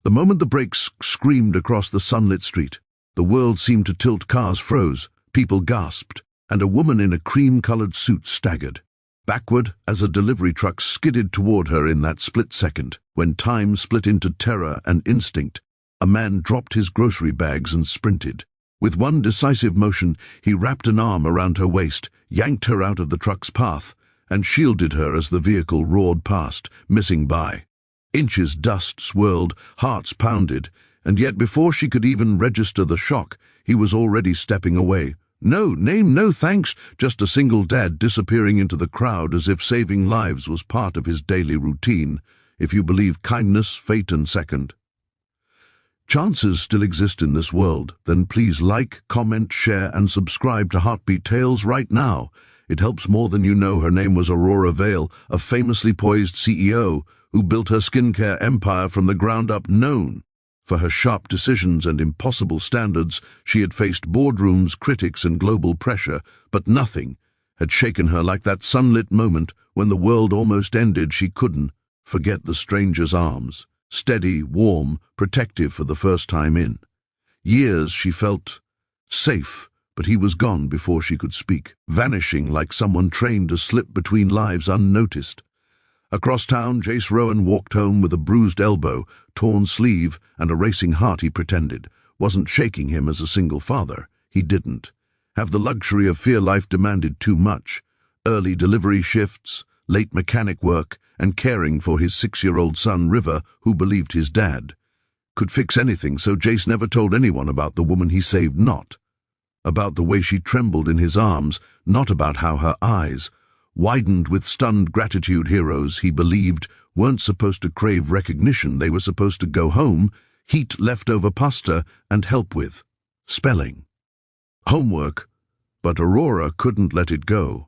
The moment the brakes screamed across the sunlit street, the world seemed to tilt. Cars froze, people gasped, and a woman in a cream-colored suit staggered backward as a delivery truck skidded toward her. In that split second, when time split into terror and instinct, a man dropped his grocery bags and sprinted. With one decisive motion, he wrapped an arm around her waist, yanked her out of the truck's path, and shielded her as the vehicle roared past, missing by inches. Dust swirled, hearts pounded, and yet before she could even register the shock, he was already stepping away. No name, no thanks, just a single dad disappearing into the crowd as if saving lives was part of his daily routine, if you believe kindness, fate, and second chances still exist in this world. Then please like, comment, share, and subscribe to Heartbeat Tales right now. It helps more than you know. Her name was Aurora Vale, a famously poised CEO who built her skincare empire from the ground up. Known for her sharp decisions and impossible standards, she had faced boardrooms, critics, and global pressure, but nothing had shaken her like that sunlit moment when the world almost ended. She couldn't forget the stranger's arms, steady, warm, protective. For the first time in years, she felt safe, but he was gone before she could speak, vanishing like someone trained to slip between lives unnoticed. Across town, Jace Rowan walked home with a bruised elbow, torn sleeve, and a racing heart. He pretended wasn't shaking him as a single father. He didn't have the luxury of fear. Life demanded too much. Early delivery shifts, late mechanic work, and caring for his 6-year-old son, River, who believed his dad could fix anything. So Jace never told anyone about the woman he saved, not about the way she trembled in his arms, not about how her eyes widened with stunned gratitude. Heroes, he believed, weren't supposed to crave recognition. They were supposed to go home, heat leftover pasta, and help with spelling, homework. But Aurora couldn't let it go.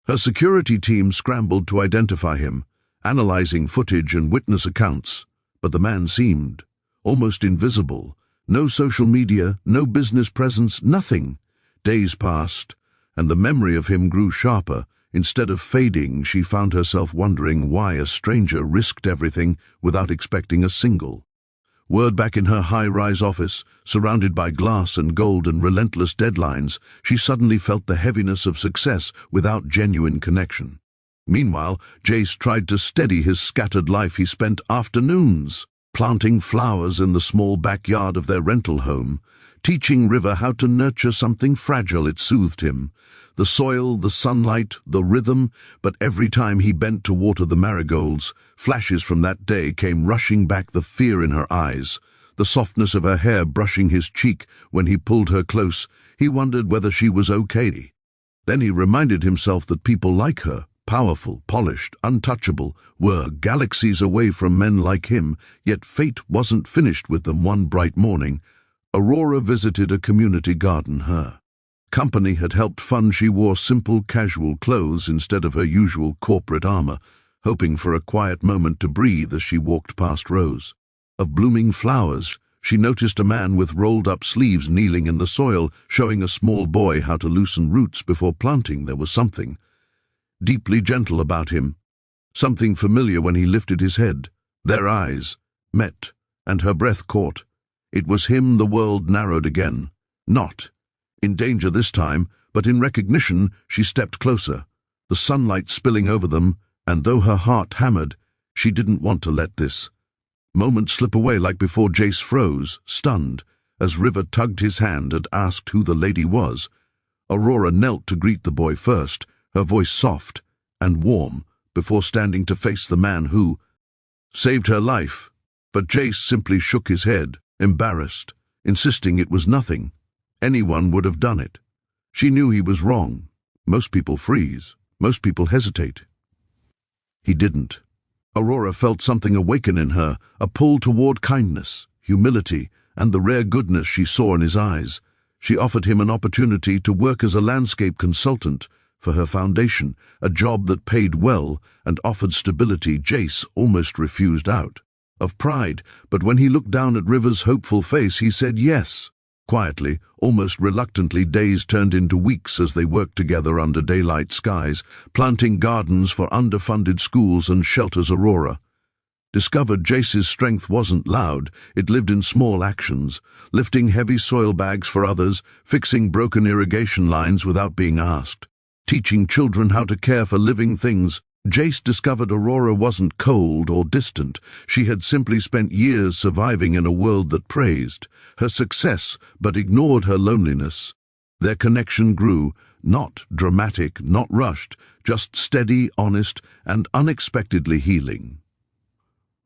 Her security team scrambled to identify him, analyzing footage and witness accounts, but the man seemed almost invisible. No social media, no business presence, nothing. Days passed, and the memory of him grew sharper. Instead of fading, she found herself wondering why a stranger risked everything without expecting a single word back. In her high-rise office, surrounded by glass and gold and relentless deadlines, she suddenly felt the heaviness of success without genuine connection. Meanwhile, Jace tried to steady his scattered life. He spent afternoons planting flowers in the small backyard of their rental home, teaching River how to nurture something fragile. It soothed him. The soil, the sunlight, the rhythm, but every time he bent to water the marigolds, flashes from that day came rushing back. The fear in her eyes, the softness of her hair brushing his cheek when he pulled her close. He wondered whether she was okay. Then he reminded himself that people like her, powerful, polished, untouchable, were galaxies away from men like him, yet fate wasn't finished with them. One bright morning, Aurora visited a community garden. Her company had helped fund. She wore simple, casual clothes instead of her usual corporate armor, hoping for a quiet moment to breathe. As she walked past rows of blooming flowers, she noticed a man with rolled-up sleeves kneeling in the soil, showing a small boy how to loosen roots before planting. There was something deeply gentle about him, something familiar. When he lifted his head, their eyes met, and her breath caught. It was him. The world narrowed again. Not in danger this time, but in recognition. She stepped closer, the sunlight spilling over them, and though her heart hammered, she didn't want to let this moment slip away. Like before, Jace froze, stunned, as River tugged his hand and asked who the lady was. Aurora knelt to greet the boy first, her voice soft and warm, before standing to face the man who saved her life. But Jace simply shook his head, embarrassed, insisting it was nothing. Anyone would have done it. She knew he was wrong. Most people freeze. Most people hesitate. He didn't. Aurora felt something awaken in her, a pull toward kindness, humility, and the rare goodness she saw in his eyes. She offered him an opportunity to work as a landscape consultant for her foundation, a job that paid well and offered stability. Jace almost refused out of pride, but when he looked down at River's hopeful face, he said yes. Quietly, almost reluctantly, days turned into weeks as they worked together under daylight skies, planting gardens for underfunded schools and shelters. Aurora discovered Jace's strength wasn't loud, it lived in small actions, lifting heavy soil bags for others, fixing broken irrigation lines without being asked, teaching children how to care for living things. Jace discovered Aurora wasn't cold or distant. She had simply spent years surviving in a world that praised her success but ignored her loneliness. Their connection grew, not dramatic, not rushed, just steady, honest, and unexpectedly healing.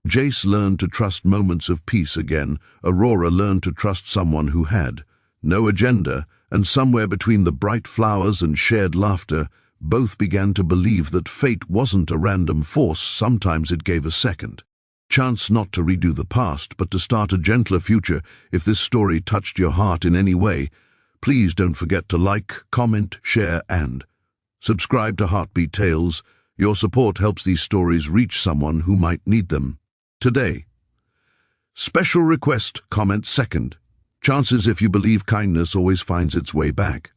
Jace learned to trust moments of peace again. Aurora learned to trust someone who had no agenda, and somewhere between the bright flowers and shared laughter, both began to believe that fate wasn't a random force. Sometimes it gave a second chance not to redo the past, but to start a gentler future. If this story touched your heart in any way, please don't forget to like, comment, share, and subscribe to Heartbeat Tales. Your support helps these stories reach someone who might need them today. Special request, comment second. Chances if you believe kindness always finds its way back.